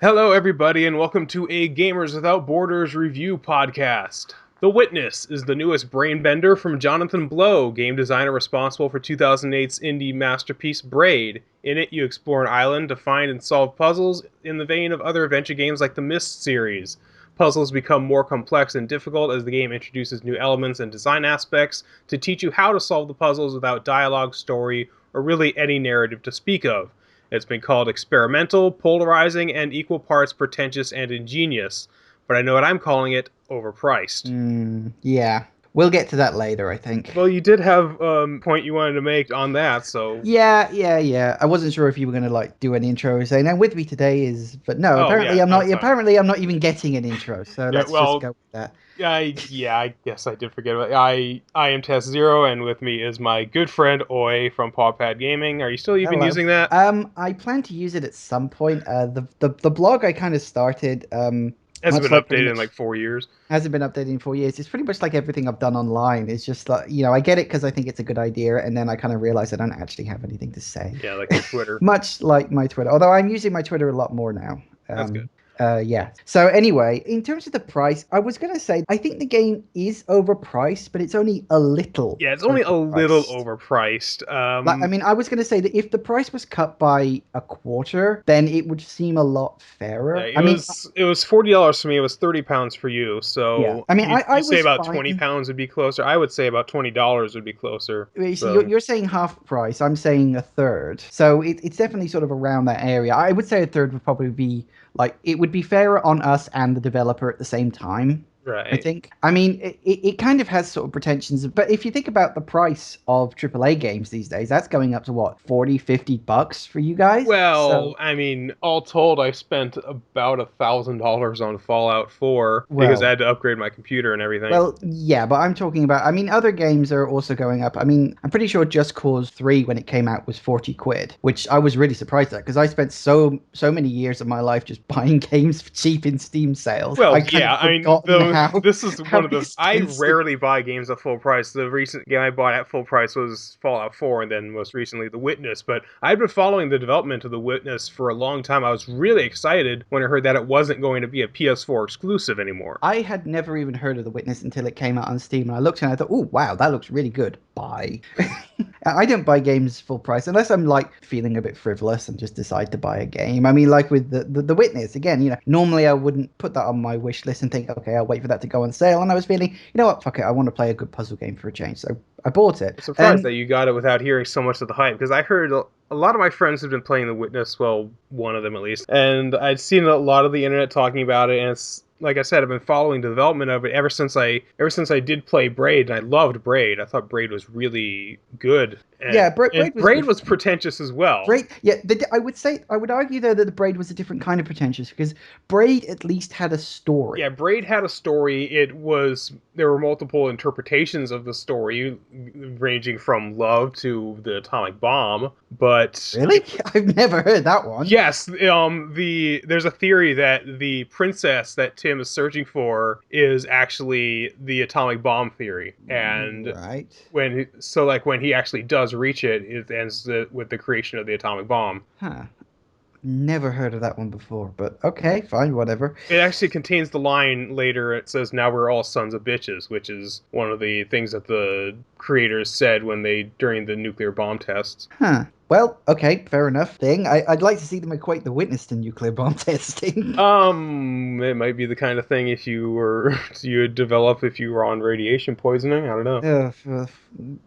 Hello, everybody, and welcome to a Gamers Without Borders review podcast. The Witness is the newest brainbender from Jonathan Blow, game designer responsible for 2008's indie masterpiece Braid. In it, you explore an island to find and solve puzzles in the vein of other adventure games like the Myst series. Puzzles become more complex and difficult as the game introduces new elements and design aspects to teach you how to solve the puzzles without dialogue, story, or really any narrative to speak of. It's been called experimental, polarizing, and equal parts pretentious and ingenious, but I know what I'm calling it: overpriced. Yeah. We'll get to that later, I think. Well, you did have a point you wanted to make on that, so... Yeah. I wasn't sure if you were gonna do an intro saying, "Now with me today is," but no, Oh, apparently yeah, I'm not. that's fine. Apparently I'm not even getting an intro. So Yeah, let's just well, go with that. I guess I did forget about it. I am Test Zero, and with me is my good friend Oi from Pawpad Gaming. Are you still even Hello. using that? I plan to use it at some point. The blog I kind of started, Has it much been like pretty updated in much like 4 years? hasn't been updated in 4 years. It's pretty much like everything I've done online. It's just like, I get it because I think it's a good idea, and then I kind of realize I don't actually have anything to say. Yeah, like your Twitter. Much like my Twitter, although I'm using my Twitter a lot more now. That's good. Yeah. So anyway, in terms of the price, I was gonna say I think the game is overpriced, but it's only a little Yeah, it's only a little overpriced. overpriced. I was gonna say that if the price was cut by a quarter, then it would seem a lot Yeah, fairer. it was $40 for me. It was £30 for you. Yeah. So I mean, you I say was about £20 fine. would be closer. I would say about $20 would be closer. So So you're saying half price. I'm saying a third. So it's definitely sort of around that area. I would say a third would probably be it would be fairer on us and the developer at the same time. I right. think. I mean, it kind of has sort of pretensions, but if you think about the price of AAA games these days, that's going up to what, 40, $50 for you guys? Well, So, I mean, all told, I spent about $1,000 on Fallout 4 because I well, had to upgrade my computer and everything. Well, yeah, but I'm talking about, I mean, other games are also going up. I mean, I'm pretty sure Just Cause 3 when it came out was 40 quid, which I was really surprised at because I spent so many years of my life just buying games for cheap in Steam sales. Well, I kind of yeah, I mean, forgotten this is one how of the. I expensive. rarely buy games at full price. The recent game I bought at full price was Fallout 4, and then most recently The Witness. But I've been following the development of The Witness for a long time. I was really excited when I heard that it wasn't going to be a PS4 exclusive anymore. I had never even heard of The Witness until it came out on Steam, and I looked and I thought, oh wow, that looks really good. Buy. I don't buy games full price unless I'm feeling a bit frivolous and just decide to buy a game. I mean, like with the Witness again, normally I wouldn't put that on my wish list and think, okay, I'll wait for that to go on sale. And I was feeling, you know what, fuck it, I want to play a good puzzle game for a change, so I bought it. I'm surprised And that you got it without hearing so much of the hype, because I heard a lot of my friends have been playing The Witness, well, one of them at least, and I'd seen a lot of the internet talking about it, and it's like I said, I've been following the development of it ever since I did play Braid, and I loved Braid. I thought Braid was really good, and yeah, and Braid was Braid good was fun. pretentious as well. Braid, yeah, I would argue though that the Braid was a different kind of pretentious because Braid at least had a Yeah, story. Braid had a story. There were multiple interpretations of the story, ranging from love to the atomic bomb, but Really? I've never heard that one. yes, there's a theory that the princess that Tim is searching for is actually the atomic bomb theory, and Right. when he actually does reach it, it ends with the creation of the atomic bomb. Huh. Never heard of that one before, but okay, fine, whatever. It actually contains the line later. It says, "Now we're all sons of bitches," which is one of the things that the creators said when they during the nuclear bomb tests. Huh. Well, okay, fair enough. I'd like to see them equate the witness to nuclear bomb testing. It might be the kind of thing if you were you would develop if you were on radiation poisoning. I don't know. Uh,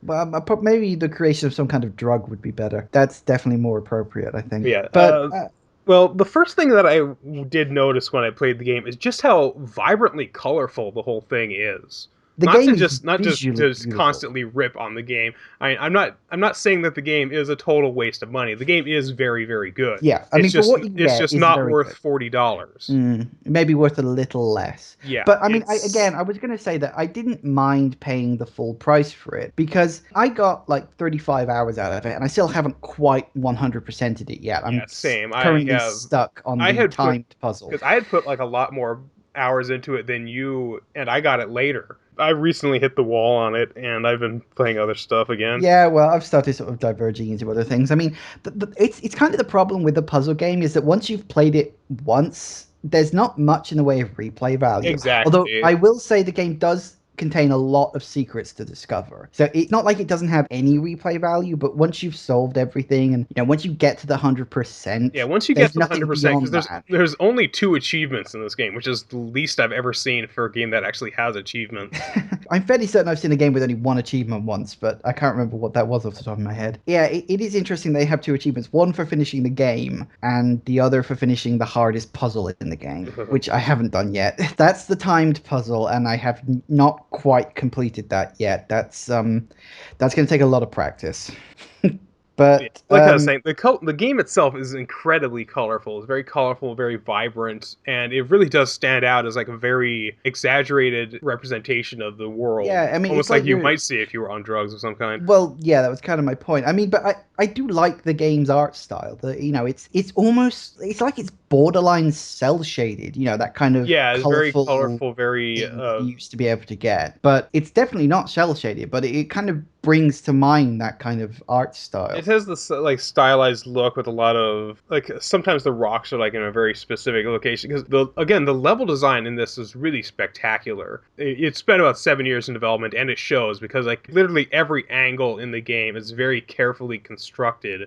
well, maybe the creation of some kind of drug would be better. That's definitely more appropriate, I But think. yeah. But Well, the first thing that I did notice when I played the game is just how vibrantly colorful the whole thing is. the Not to game is just not just visually just beautiful. constantly rip on the game. I'm not saying that the game is a total waste of money. The game is very very good. Yeah, I It's mean, for just what you it's get, just is not very worth good. $40. Maybe worth a little less. Yeah, But I mean, it's I was going to say that I didn't mind paying the full price for it because I got like 35 hours out of it and I still haven't quite 100%ed it yet. yeah, same. Currently stuck on I the had put timed puzzle. because I had put like a lot more hours into it than you, and I got it later. I recently hit the wall on it, and I've been playing other stuff again. Yeah, well, I've started sort of diverging into other things. I mean, it's kind of the problem with the puzzle game is that once you've played it once, there's not much in the way of replay value. Although Exactly. I will say the game does contain a lot of secrets to discover. So it's not like it doesn't have any replay value, but once you've solved everything and once you get to the Yeah, 100%, once you get there's to the nothing 100%, because beyond there's that. there's only 2 achievements in this game, which is the least I've ever seen for a game that actually has achievements. I'm fairly certain I've seen a game with only one achievement once, but I can't remember what that was off the top of my head. Yeah, it is interesting they have two achievements, one for finishing the game and the other for finishing the hardest puzzle in the game, which I haven't done yet. That's the timed puzzle, and I have not quite completed that yet. That's going to take a lot of practice. Yeah, But like I was saying, the game itself is incredibly colorful. It's very colorful, very vibrant, and it really does stand out as like a very exaggerated representation of the world, yeah, I mean, it's almost like like you you're might see if you were on drugs of some kind. Well, yeah, that was kind of my point. I mean, but I do like the game's art style. It's almost it's like it's borderline cell shaded. That kind of Yeah, it's very colorful colorful, very thing that you used to be able to get. But it's definitely not cell shaded. But it kind of brings to mind that kind of art it style. has this like stylized look with a lot of like sometimes the rocks are like in a very specific location because the level design in this is really spectacular. It spent about 7 years in development and it shows because like literally every angle in the game is very carefully constructed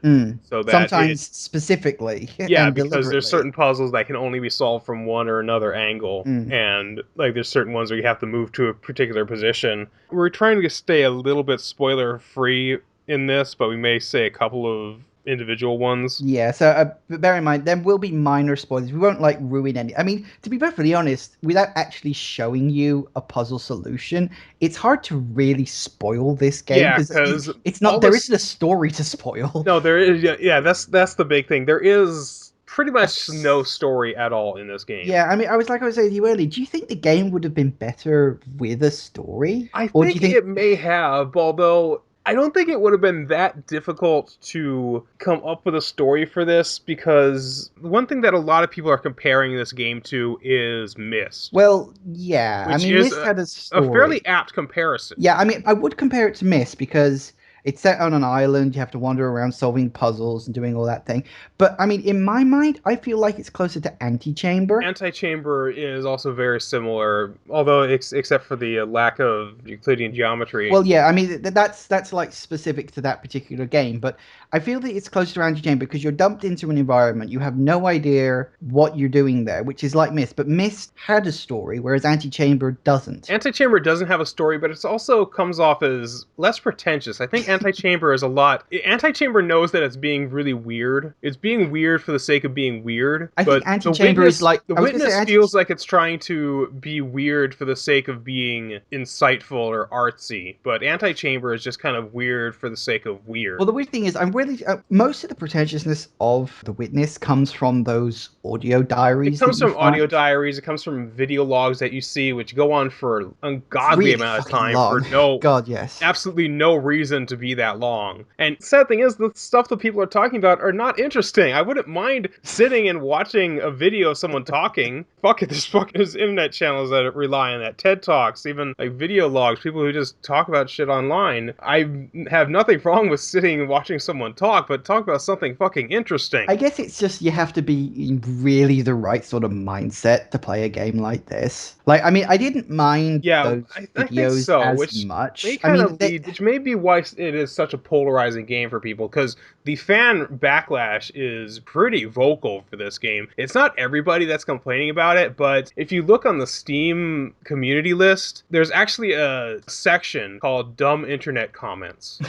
Mm. so that Sometimes specifically yeah, and because there's deliberately. certain puzzles that can only be solved from one or another angle, Mm. and like there's certain ones where you have to move to a particular position. We're trying to stay a little bit spoiler free in this, but we may say a couple of individual ones. Yeah, so but bear in mind there will be minor spoilers. We won't like ruin any. I mean, to be perfectly honest, without actually showing you a puzzle solution, it's hard to really spoil this game Yeah, because because it's all not there this. isn't a story to spoil. No, there is. Yeah, yeah, that's the big thing. There is pretty much no That's- story at all in this game. Yeah, I mean, I was saying to you earlier. Do you think the game would have been better with a story, I or do you think think? it may have, although I don't think it would have been that difficult to come up with a story for this because one thing that a lot of people are comparing this game to is Myst, Well, yeah. I which mean, is Myst had a a fairly story. apt comparison. Yeah, I mean, I would compare it to Myst because it's set on an island. You have to wander around solving puzzles and doing all that thing. But I mean, in my mind, I feel like it's closer to Antichamber. Antichamber is also very similar, although except for the lack of Euclidean geometry. Well, yeah, I mean that's like specific to that particular game, but I feel that it's close to Antichamber because you're dumped into an environment, you have no idea what you're doing there, which is like Myst, but Myst had a story, whereas Antichamber doesn't. Antichamber doesn't have a story, but it also comes off as less pretentious. I think Antichamber is a lot. Antichamber knows that it's being really weird. It's being weird for the sake of being weird. I think But Antichamber is like the I was gonna say witness feels like it's trying to be weird for the sake of being insightful or artsy. But Antichamber is just kind of weird for the sake of Well, weird. the weird thing is, I'm really most of the pretentiousness of The Witness comes from those audio It diaries that comes you from audio find. diaries. It comes from video logs that you see, which go on for an ungodly Really amount of fucking time for long. God, yes. absolutely no reason to be that long. And sad thing is, the stuff that people are talking about are not interesting. I wouldn't mind sitting and watching a video of someone talking. Fuck it, there's internet channels that rely on that. TED Talks, even like video logs, people who just talk about shit online. I have nothing wrong with sitting and watching someone talk, but talk about something fucking interesting. I guess it's just you have to be in really the right sort of mindset to play a game like this. Like, I mean, I didn't mind Yeah, those I think videos so, as which may much. I kind mean, of lead, which may be why it is such a polarizing game for people, because the fan backlash is pretty vocal for this game. It's not everybody that's complaining about it, but if you look on the Steam community list, there's actually a section called Dumb Internet Comments.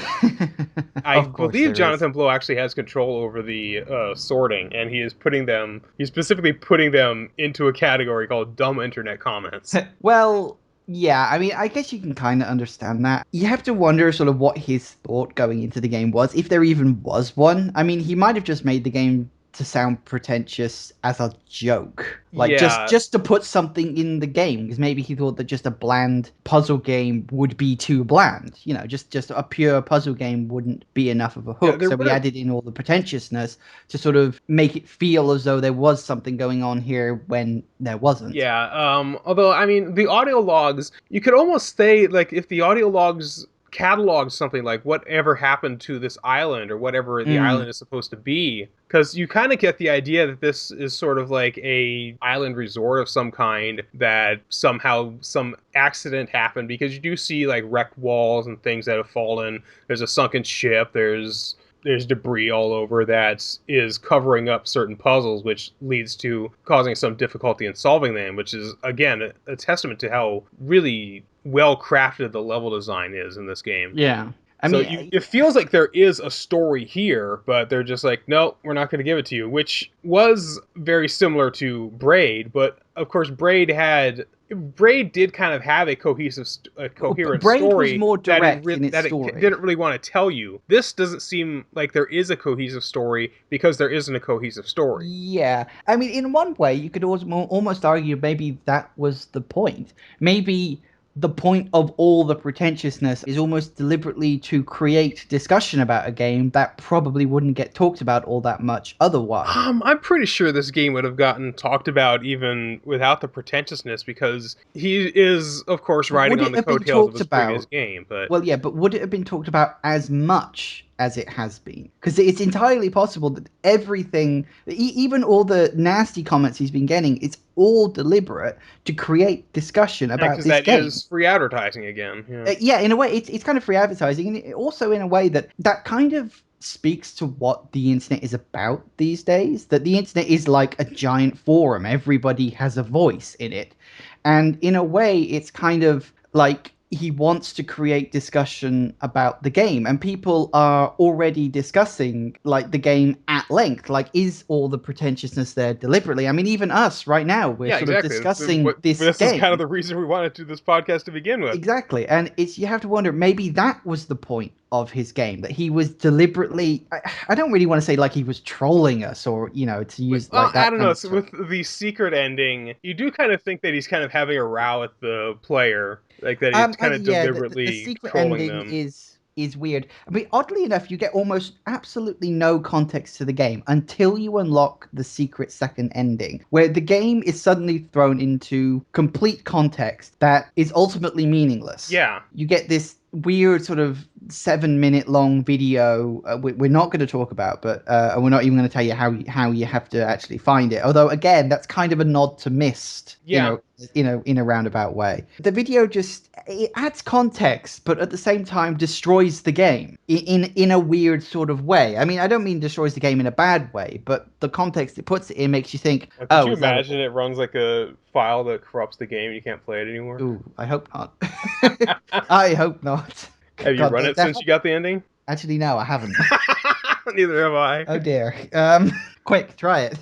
I of course believe there is. Jonathan Blow actually has control over the sorting, and he's specifically putting them into a category called Dumb Internet Comments. Well, yeah, I mean, I guess you can kind of understand that. You have to wonder sort of what his thought going into the game was, if there even was one. I mean, he might have just made the game to sound pretentious as a joke. Like Yeah, just to put something in the game, because maybe he thought that just a bland puzzle game would be too bland. You know, just a pure puzzle game wouldn't be enough of a yeah, hook. there So would we have. added in all the pretentiousness to sort of make it feel as though there was something going on here when there wasn't. Yeah, although I mean, the audio logs, you could almost say like if the audio logs catalog something like whatever happened to this island or whatever the Mm. island is supposed to be, because you kind of get the idea that this is sort of like a island resort of some kind, that somehow some accident happened, because you do see like wrecked walls and things that have fallen. There's a sunken ship. There's debris all over that is covering up certain puzzles, which leads to causing some difficulty in solving them, which is, again, a testament to how really well crafted the level design is in this game. Yeah. I So mean, it feels like there is a story here, but they're just like, no, we're not going to give it to you, which was very similar to Braid, but of course Braid did kind of have a coherent Braid was story more that direct in its it story. didn't really want to tell you. This doesn't seem like there is a cohesive story because there isn't a cohesive story. Yeah, I mean, in one way, you could almost argue maybe that was the point. Maybe the point of all the pretentiousness is almost deliberately to create discussion about a game that probably wouldn't get talked about all that much otherwise. I'm pretty sure this game would have gotten talked about even without the pretentiousness, because he is, of course, But riding would on it the have been coattails of talked his previous about? game. But Well, yeah, but would it have been talked about as much as it has been? Because it's entirely possible that everything, even all the nasty comments he's been getting, it's all deliberate to create discussion yeah, about because this that game. is free advertising again. Yeah. Yeah, in a way, it's kind of free advertising, and also in a way that kind of speaks to what the internet is about these days. That the internet is like a giant forum; everybody has a voice in it, and in a way, it's kind of like he wants to create discussion about the game, and people are already discussing like the game at length. Like, is all the pretentiousness there deliberately? I mean, even us right now, we're Yeah, sort of exactly. discussing this This is kind of game. the reason we wanted to do this podcast to begin with. Exactly. And it's you have to wonder maybe that was the point of his game, that he was deliberately I don't really want to say like he was trolling us, or to Well, use like I that don't kind know. of So term. with the secret ending, you do kind of think that he's kind of having a row with the player, like that he's kind of Yeah, the deliberately secret trolling ending them. is weird. I mean, oddly enough, you get almost absolutely no context to the game until you unlock the secret second ending, where the game is suddenly thrown into complete context that is ultimately meaningless. Yeah, You get this weird sort of 7 minute long video we're not going to talk about, but and we're not even going to tell you how you have to actually find it, although again that's kind of a nod to Mist, yeah. in a roundabout way. The video just it adds context, but at the same time destroys the game in a weird sort of way. I mean, I don't mean destroys the game in a bad way, but the context it puts it in makes you think, Could oh, you is that imagine it runs like a file that corrupts the game and you can't play it anymore? Ooh, I hope not. I hope not. Have you God, run it since you got the ending? actually, no, I haven't. Neither have I. Oh dear. Quick, try it.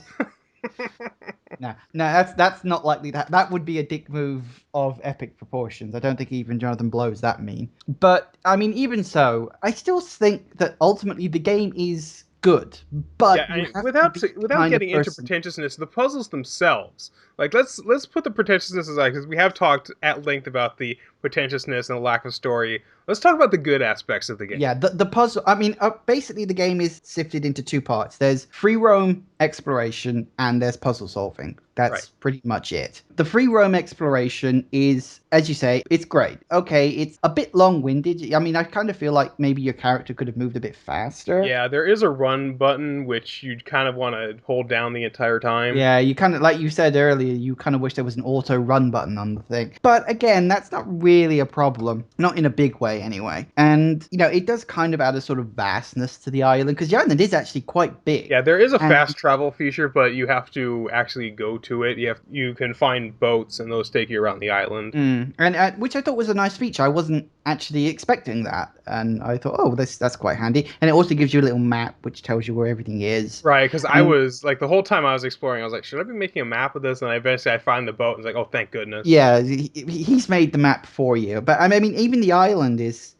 No, no, that's not likely. That would be a dick move of epic proportions. I don't think even Jonathan Blow's that mean. But I mean, even so, I still think that ultimately the game is good. Yeah, But I you mean, have to be the without kind of getting into person. pretentiousness, the puzzles themselves, like let's put the pretentiousness aside, because we have talked at length about the pretentiousness and the lack of story. Let's talk about the good aspects of the game. Yeah, the puzzle. I mean, basically, the game is sifted into two parts. There's free roam exploration and there's puzzle solving. Right. That's pretty much it. The free roam exploration is, as you say, it's great. Okay, it's a bit long winded. I mean, I kind of feel like maybe your character could have moved a bit faster. Yeah, there is a run button which you'd kind of want to hold down the entire time. Yeah, you kind of, like you said earlier, you kind of wish there was an auto run button on the thing. But again, that's not really a problem. Not in a big way, anyway. And, it does kind of add a sort of vastness to the island, because the island is actually quite big. Yeah, there is a And fast travel feature, but you have to actually go to it. You can find boats, and those take you around the island. and which I thought was a nice feature. I wasn't actually expecting that, and I thought, oh, that's quite handy. And it also gives you a little map which tells you where everything is. Right, because I And was like the whole time I was exploring, I was like, should I be making a map of this? And eventually I find the boat, and it's like, oh, thank goodness. yeah, he's made the map for you. But I mean, even the island is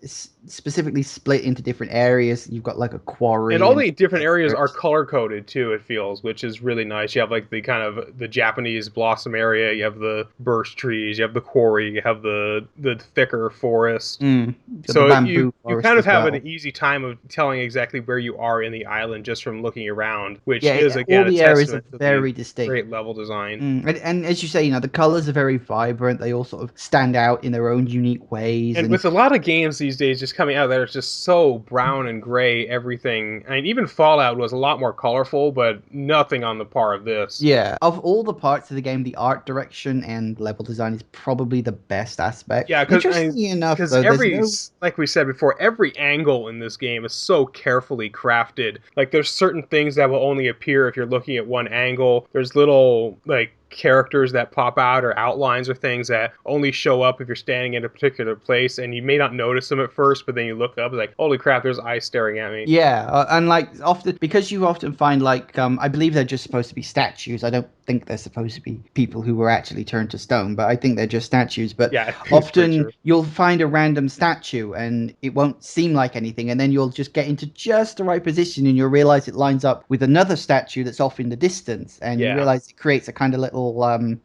specifically split into different areas. You've got like a And quarry all and the different areas are districts. color coded too, it feels, which is really nice. You have like the kind of the Japanese blossom area, you have the birch trees, you have the quarry, you have the thicker forest. You've got the So bamboo you forest kind of as have an well. easy time of telling exactly where you are in the island just from looking around, which is All again a the areas are testament to the very distinct. great level design. And as you say, the colors are very vibrant. They all sort of stand out in their own unique ways. And And with a lot of games these days just coming out that are just so brown and gray, everything. I mean, even Fallout was a lot more colorful, but nothing on the par of this. yeah, of all the parts of the game, the art direction and level design is probably the best aspect. Yeah, Interestingly enough, because though, there's no. like we said before, every angle in this game is so carefully crafted. Like there's certain things that will only appear if you're looking at one angle. There's little like characters that pop out or outlines or things that only show up if you're standing in a particular place, and you may not notice them at first, but then you look up, like, holy crap, there's eyes staring at me. Yeah, and like often because you often find like I believe they're just supposed to be statues. I don't think they're supposed to be people who were actually turned to stone, but I think they're just statues. But Yeah, it's pretty often true. you'll find a random statue and it won't seem like anything, and then you'll just get into just the right position and you'll realize it lines up with another statue that's off in the distance, and you Yeah, realize it creates a kind of little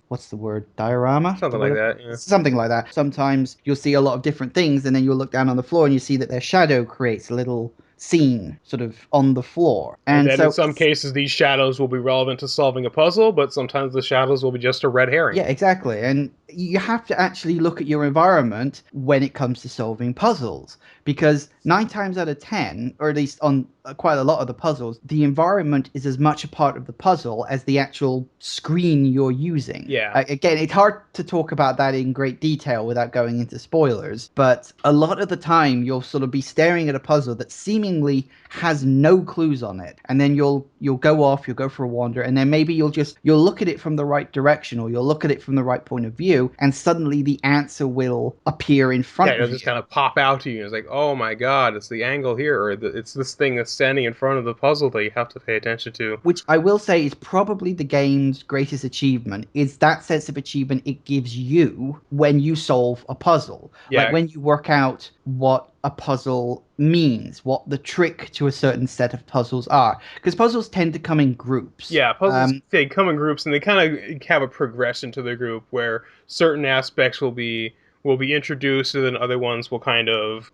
what's the word? Diorama? The something like word? that. Yeah. Something like that. Sometimes you'll see a lot of different things, and then you'll look down on the floor and you see that their shadow creates a little scene sort of on the floor. And And then in so some it's cases, these shadows will be relevant to solving a puzzle, but sometimes the shadows will be just a red herring. yeah, exactly. And you have to actually look at your environment when it comes to solving puzzles because 9 times out of 10, or at least on quite a lot of the puzzles, the environment is as much a part of the puzzle as the actual screen you're using. Yeah. Again, it's hard to talk about that in great detail without going into spoilers, but a lot of the time you'll sort of be staring at a puzzle that seemingly has no clues on it, and then you'll go off, you'll go for a wander, and then maybe you'll look at it from the right direction, or you'll look at it from the right point of view, and suddenly the answer will appear in Yeah, front it'll of just you. kind of pop out to you. It's like, oh my god, it's the angle here, or it's this thing that's standing in front of the puzzle that you have to pay attention to. Which I will say is probably the game's greatest achievement, is that sense of achievement it gives you when you solve a puzzle. Like Yeah, when you work out what a puzzle means, what the trick to a certain set of puzzles are. Because puzzles tend to come in groups. yeah, puzzles they come in groups and they kind of have a progression to the group where certain aspects will be introduced and then other ones will kind of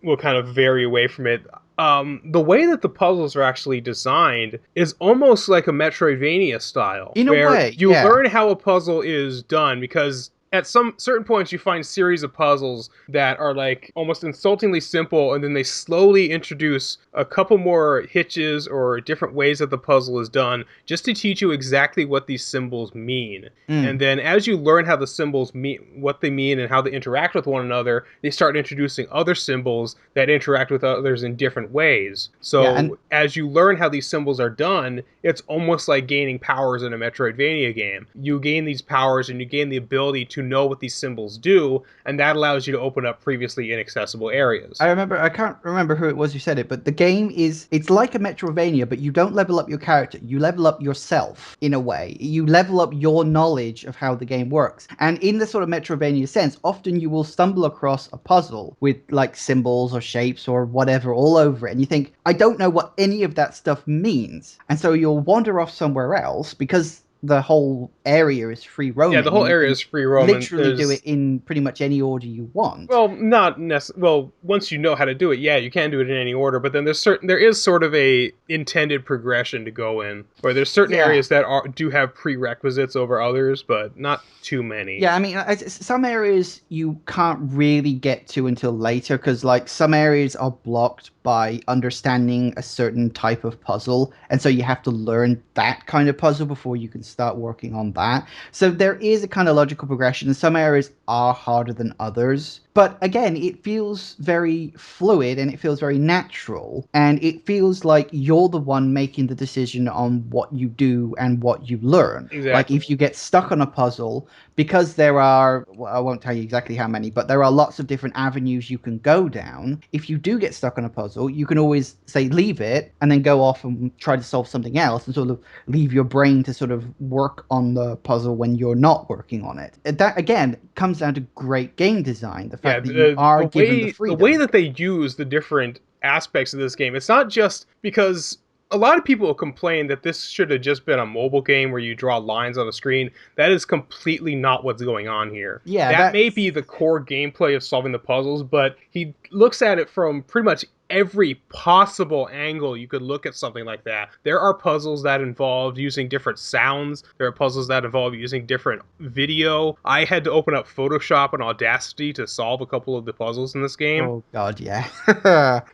vary away from it. The way that the puzzles are actually designed is almost like a Metroidvania style, In a where way, you yeah. learn how a puzzle is done because at some certain points you find series of puzzles that are like almost insultingly simple, and then they slowly introduce a couple more hitches or different ways that the puzzle is done just to teach you exactly what these symbols mean. And Mm. then as you learn how the symbols mean, what they mean and how they interact with one another, they start introducing other symbols that interact with others in different ways. Yeah, and So as you learn how these symbols are done, it's almost like gaining powers in a Metroidvania game. You gain these powers and you gain the ability to know what these symbols do, and that allows you to open up previously inaccessible areas. I can't remember who it was who said it, but the game it's like a Metrovania, but you don't level up your character. You level up yourself in a way. You level up your knowledge of how the game works. And in the sort of Metrovania sense, often you will stumble across a puzzle with like symbols or shapes or whatever all over it. And you think, I don't know what any of that stuff means. And so you'll wander off somewhere else because the whole area is free Yeah, the roaming whole and you area can is free roam, and literally do it there's in pretty much any order you want. well, not necessarily. Well, once you know how to do it, yeah, you can do it in any order. But then there is sort of a intended progression to go in, where there's certain Yeah. areas that do have prerequisites over others, but not too many. Yeah, I mean, some areas you can't really get to until later because, like, some areas are blocked by understanding a certain type of puzzle, and so you have to learn that kind of puzzle before you can start working on that. So there is a kind of logical progression, and some areas are harder than others. But again, it feels very fluid and it feels very natural, and it feels like you're the one making the decision on what you do and what you learn. Like, Exactly. if you get stuck on a puzzle, because there are, well, I won't tell you exactly how many, but there are lots of different avenues you can go down. If you do get stuck on a puzzle, puzzle, you can always say leave it and then go off and try to solve something else and sort of leave your brain to sort of work on the puzzle when you're not working on it. That again comes down to great game design, the Yeah, fact that you are given the the way freedom. that they use the different aspects of this game, it's not just because a lot of people complain that this should have just been a mobile game where you draw lines on the screen. That is completely not what's going on here. Yeah, That may that's be the core gameplay of solving the puzzles, but he looks at it from pretty much every possible angle you could look at something like that. There are puzzles that involve using different sounds. There are puzzles that involve using different video. I had to open up Photoshop and Audacity to solve a couple of the puzzles in this game. oh god, yeah.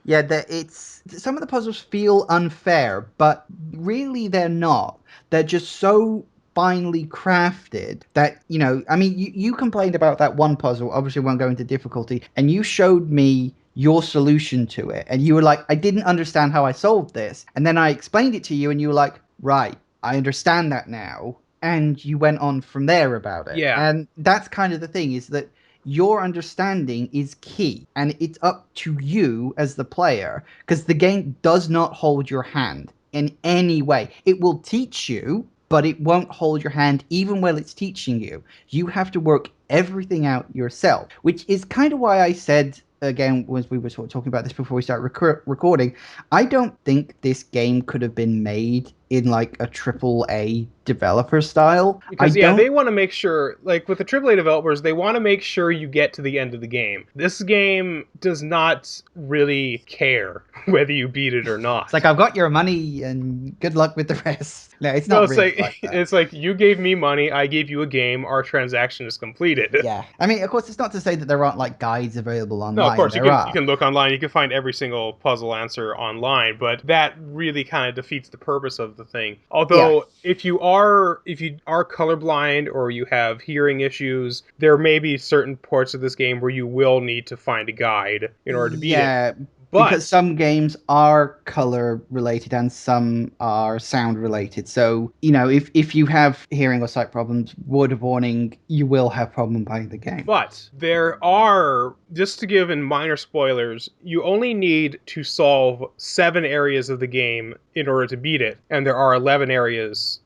Yeah, it's some of the puzzles feel unfair, but really they're not. They're just so finely crafted that, I mean, you complained about that one puzzle, obviously won't go into difficulty, and you showed me your solution to it. And you were like, I didn't understand how I solved this. And then I explained it to you, and you were like, right, I understand that now. And you went on from there about it. Yeah. And that's kind of the thing, is that your understanding is key, and it's up to you as the player, because the game does not hold your hand in any way. It will teach you, but it won't hold your hand even while it's teaching you. You have to work everything out yourself, which is kind of why I said, again, as we were sort of talking about this before we start recording, I don't think this game could have been made in like a triple A developer style. Because they want to make sure, like with the AAA developers, they want to make sure you get to the end of the game. This game does not really care whether you beat it or not. It's like, I've got your money and good luck with the rest. No, it's not really like that. It's like you gave me money, I gave you a game, our transaction is completed. Yeah, I mean, of course, it's not to say that there aren't like guides available online. No, of course you can look online, you can find every single puzzle answer online, but that really kind of defeats the purpose of the thing. Although if you are colorblind or you have hearing issues, there may be certain parts of this game where you will need to find a guide in order to beat it. Yeah, because some games are color related and some are sound related. So, if you have hearing or sight problems, word of warning, you will have problem playing the game. But there are, just to give in minor spoilers, you only need to solve 7 areas of the game in order to beat it, and there are 11 areas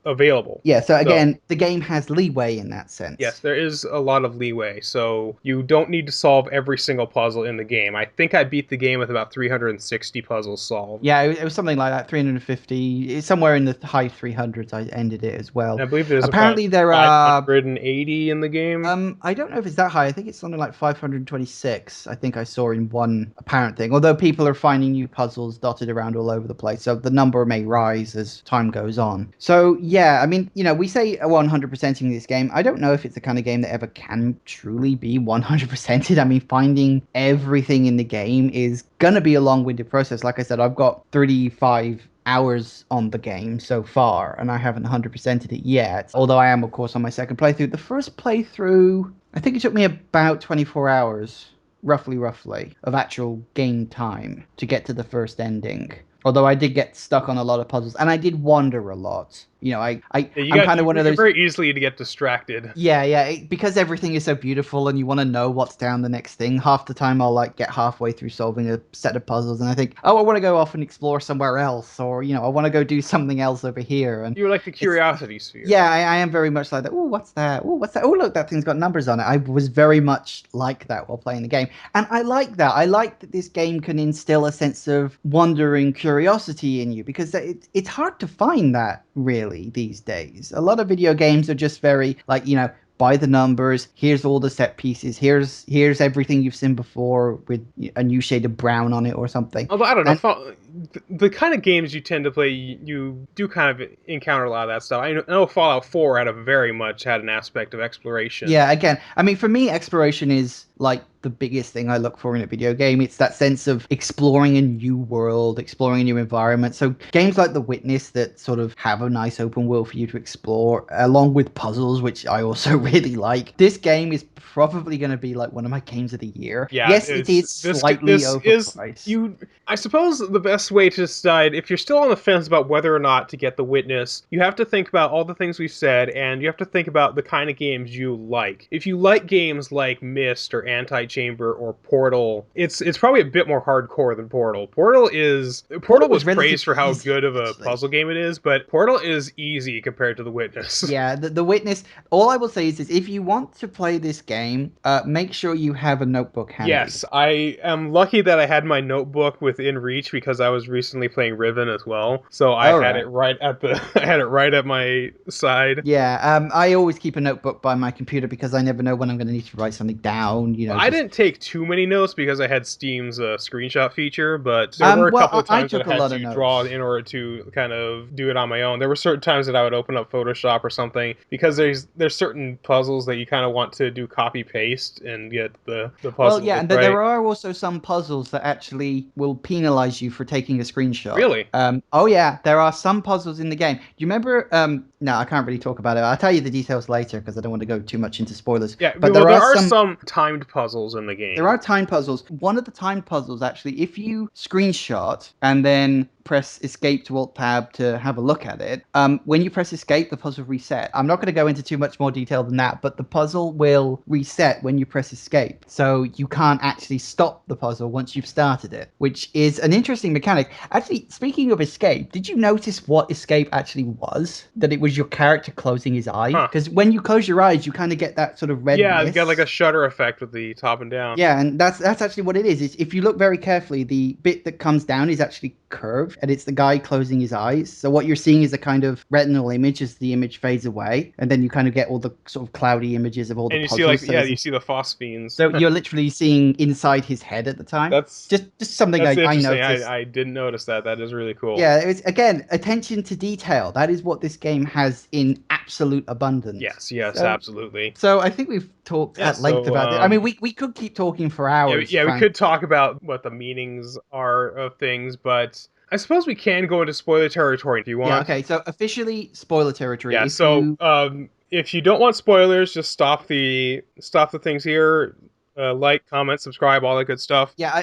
available. Yeah, so again, the game has leeway in that sense. Yes, there is a lot of leeway, so you don't need to solve every single puzzle in the game. I think I beat the game with about 360 puzzles solved. Yeah, it was something like that, 350, somewhere in the high 300s I ended it as well. And I believe there's apparently there are 580 in the game. I don't know if it's that high. I think it's something like 526, I think I saw in one apparent thing, although people are finding new puzzles dotted around all over the place, so the number may rise as time goes on. So yeah, I mean, we say 100%ing this game. I don't know if it's the kind of game that ever can truly be 100%ed. I mean, finding everything in the game is gonna be a long-winded process. Like I said, I've got 35 hours on the game so far, and I haven't 100%ed it yet. Although I am, of course, on my second playthrough. The first playthrough, I think it took me about 24 hours, roughly, of actual game time to get to the first ending. Although I did get stuck on a lot of puzzles, and I did wander a lot. I'm kind of one of those. Very easily to get distracted. Yeah, because everything is so beautiful, and you want to know what's down the next thing. Half the time, I'll like get halfway through solving a set of puzzles, and I think, oh, I want to go off and explore somewhere else, or I want to go do something else over here. And you're like the curiosity sphere. Yeah, I am very much like that. Oh, what's that? Oh, what's that? Oh, look, that thing's got numbers on it. I was very much like that while playing the game, and I like that. I like that this game can instill a sense of wondering curiosity in you, because it's hard to find that really these days. A lot of video games are just very like, by the numbers, here's all the set pieces, here's everything you've seen before with a new shade of brown on it or something. Although I don't know, the kind of games you tend to play, you do kind of encounter a lot of that stuff. I know Fallout 4 had an aspect of exploration. Yeah, again, I mean, for me, exploration is like the biggest thing I look for in a video game. It's that sense of exploring a new world, exploring a new environment. So games like The Witness that sort of have a nice open world for you to explore, along with puzzles, which I also really like. This game is probably going to be like one of my games of the year. Yeah, yes, it is slightly overpriced. I suppose the best best way to decide if you're still on the fence about whether or not to get The Witness, you have to think about all the things we've said, and you have to think about the kind of games you like. If you like games like Myst or Antichamber or Portal, it's probably a bit more hardcore than Portal. Portal was praised for how good of a puzzle game it is, but Portal is easy compared to The Witness. Yeah, the Witness. All I will say is if you want to play this game, make sure you have a notebook handy. Yes, I am lucky that I had my notebook within reach because I was recently playing Riven as well. So I had it right at I had it right at my side. Yeah, I always keep a notebook by my computer because I never know when I'm going to need to write something down. I didn't take too many notes because I had Steam's screenshot feature, but there were a couple of times that I had to draw in order to kind of do it on my own. There were certain times that I would open up Photoshop or something because there's certain puzzles that you kind of want to do copy paste and get the puzzle. Well, yeah, and there are also some puzzles that actually will penalize you for taking a screenshot. Really? Oh yeah, there are some puzzles in the game. Do you remember? No, I can't really talk about it. I'll tell you the details later because I don't want to go too much into spoilers. Yeah, but there are some timed puzzles in the game. There are timed puzzles. One of the timed puzzles, actually, if you screenshot and then press escape to alt tab to have a look at it, when you press escape, the puzzle reset. I'm not going to go into too much more detail than that, but the puzzle will reset when you press escape. So you can't actually stop the puzzle once you've started it, which is an interesting mechanic. Actually, speaking of escape, did you notice what escape actually was? That it was your character closing his eyes? Because when you close your eyes, you kind of get that sort of red Yeah, mist. you got like a shutter effect with the top and down. Yeah, and that's actually what it is. If you look very carefully, the bit that comes down is actually curved, and it's the guy closing his eyes. So what you're seeing is a kind of retinal image as the image fades away, and then you kind of get all the sort of cloudy images of all the puzzles. And you see you see the phosphenes. So you're literally seeing inside his head at the time. That's just something I noticed. I didn't notice that. That is really cool. Yeah, it's again attention to detail. That is what this game has in absolute abundance. Yes, absolutely. So I think we've talked at length about it. I mean, we could keep talking for hours. Yeah, we could talk about what the meanings are of things, but I suppose we can go into spoiler territory if you want. Yeah, okay. So officially spoiler territory. Yeah, if you don't want spoilers, just stop the things here. Like, comment, subscribe, all that good stuff. Yeah,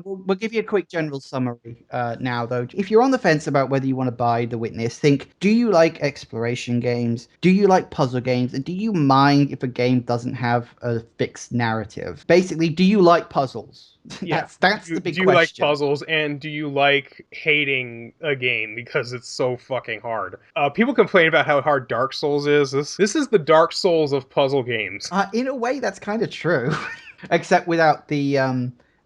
we'll give you a quick general summary now, though. If you're on the fence about whether you want to buy The Witness, think, do you like exploration games? Do you like puzzle games? And do you mind if a game doesn't have a fixed narrative? Basically, do you like puzzles? Yeah, that's the big question. Do you like puzzles, and do you like hating a game because it's so fucking hard? People complain about how hard Dark Souls is. This is the Dark Souls of puzzle games. In a way, that's kind of true, except without the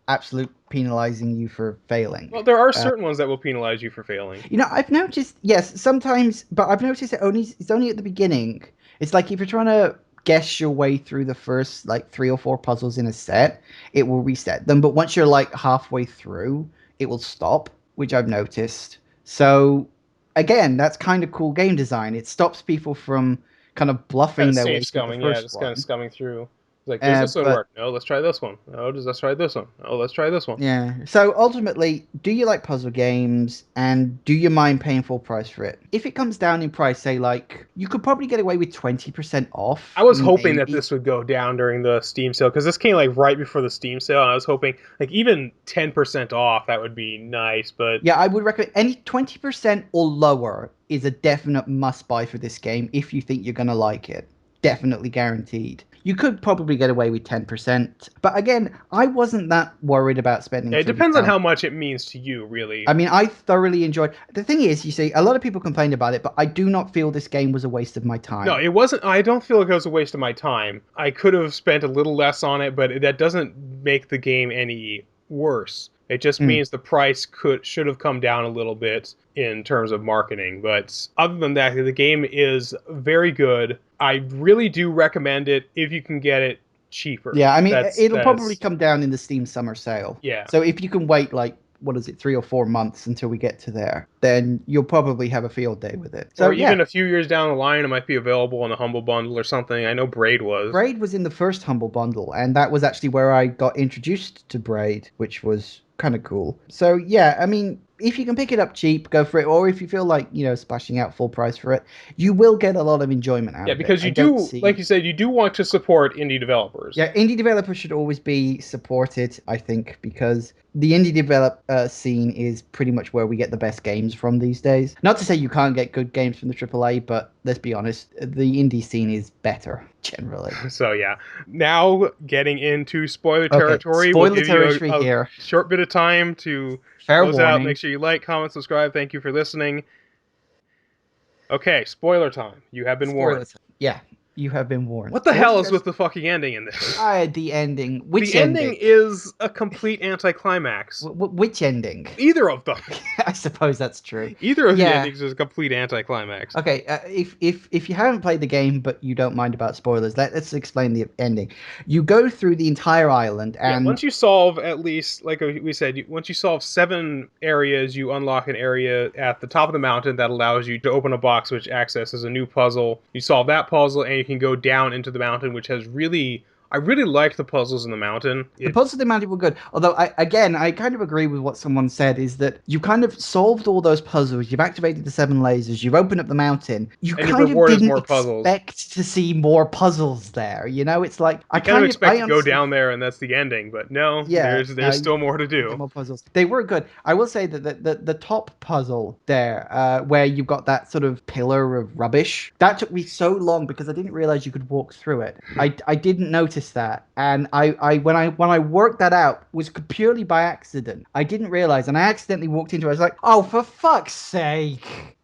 absolute penalizing you for failing. Well, there are certain ones that will penalize you for failing. You know, I've noticed, yes, sometimes, but I've noticed it's only at the beginning. It's like if you're trying to guess your way through the first like 3 or 4 puzzles in a set, it will reset them. But once you're like halfway through, it will stop, which I've noticed. So again, that's kind of cool game design. It stops people from kind of bluffing their way through the first one. Kind of scumming through. Like, does this one work? No, let's try this one. No, let's try this one. Oh, let's try this one. Yeah. So ultimately, do you like puzzle games, and do you mind paying full price for it? If it comes down in price, say like you could probably get away with 20% off. I was hoping that this would go down during the Steam sale because this came like right before the Steam sale, and I was hoping like even 10% off, that would be nice. But yeah, I would recommend any 20% or lower is a definite must buy for this game if you think you're gonna like it. Definitely guaranteed. You could probably get away with 10%. But again, I wasn't that worried about spending it depends on how much it means to you, really. I mean, I thoroughly enjoyed... The thing is, you see, a lot of people complained about it, but I do not feel this game was a waste of my time. No, it wasn't. I don't feel like it was a waste of my time. I could have spent a little less on it, but that doesn't make the game any worse. It just means the price should have come down a little bit in terms of marketing. But other than that, the game is very good. I really do recommend it if you can get it cheaper. Yeah, I mean, it'll probably come down in the Steam summer sale. Yeah. So if you can wait like, 3 or 4 months until we get to there, then you'll probably have a field day with it. So, or even a few years down the line, it might be available in a Humble Bundle or something. I know Braid was. Braid was in the first Humble Bundle, and that was actually where I got introduced to Braid, which was kind of cool. So yeah, I mean, if you can pick it up cheap, go for it. Or if you feel like, splashing out full price for it, you will get a lot of enjoyment out Yeah, of it. because I you don't do, like see. you said, you do want to support indie developers. Yeah, indie developers should always be supported, I think, because the indie develop scene is pretty much where we get the best games from these days. Not to say you can't get good games from the AAA, but let's be honest, the indie scene is better generally. So yeah, now getting into spoiler Okay, territory, we'll spoiler give you territory a here. short bit of time to Fair close out. Make warning. sure you like, comment, subscribe. Thank you for listening. Okay, spoiler time. You have been warned. Spoiler. Yeah, you have been warned. What the Spoiler hell is territory. with the fucking ending in this? The ending. Which The ending ending? is a complete anticlimax. Which ending? Either of them. I suppose that's true. Either of the Yeah. endings is a complete anticlimax. Okay. If you haven't played the game but you don't mind about spoilers, let's explain the ending. You go through the entire island, Yeah, and once you solve at least, like we said, once you solve 7 areas, you unlock an area at the top of the mountain that allows you to open a box which accesses a new puzzle. You solve that puzzle, and you can go down into the mountain, which has really... I really like the puzzles in the mountain. the puzzles of the mountain were good. Although, I kind of agree with what someone said, is that you kind of solved all those puzzles, you've activated the 7 lasers, you've opened up the mountain. You And your kind of reward is didn't more puzzles. expect to see more puzzles there. It's like, You kind of expect I to go honestly down there and that's the ending, but no, Yeah, there's still more to get do. more puzzles. They were good. I will say that the top puzzle there, where you've got that sort of pillar of rubbish, that took me so long because I didn't realize you could walk through it. I didn't notice that, and when I worked that out was purely by accident. I didn't realize, and I accidentally walked into it. I was like, oh, for fuck's sake.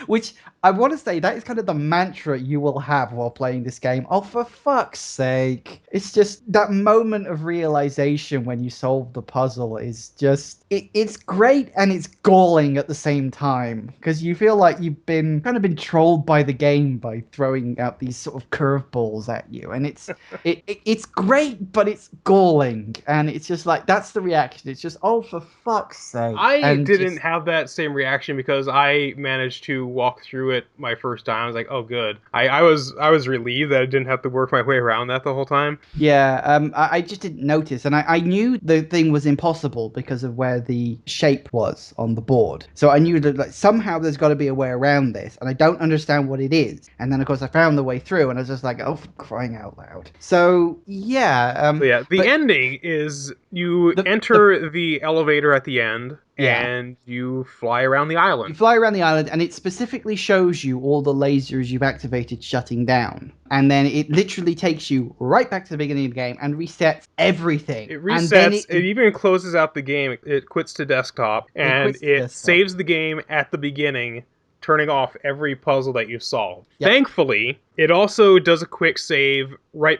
Which I want to say that is kind of the mantra you will have while playing this game. Oh, for fuck's sake. It's just that moment of realization when you solve the puzzle is just, it's great and it's galling at the same time because you feel like you've been trolled by the game by throwing out these sort of curveballs at you. And it's great, but it's galling. And it's just like, that's the reaction. It's just, oh, for fuck's sake. I And didn't just, have that same reaction because I managed to walk through it my first time. I was like, oh, good. I was relieved that I didn't have to work my way around that the whole time. Yeah, I just didn't notice, and I knew the thing was impossible because of where the shape was on the board. So I knew that like somehow there's got to be a way around this, and I don't understand what it is. And then of course I found the way through, and I was just like, oh, for crying out loud. So yeah, So yeah, the but ending is you the enter the elevator at the end yeah. and you fly around the You island. fly around the island, and it specifically shows you all the lasers you've activated shutting down. And then it literally takes you right back to the beginning of the game and resets everything. It And then resets, it even closes out the game, it quits to desktop, it and quits the it desktop. saves the game at the beginning, turning off every puzzle that you've solved. Yep. Thankfully, it also does a quick save right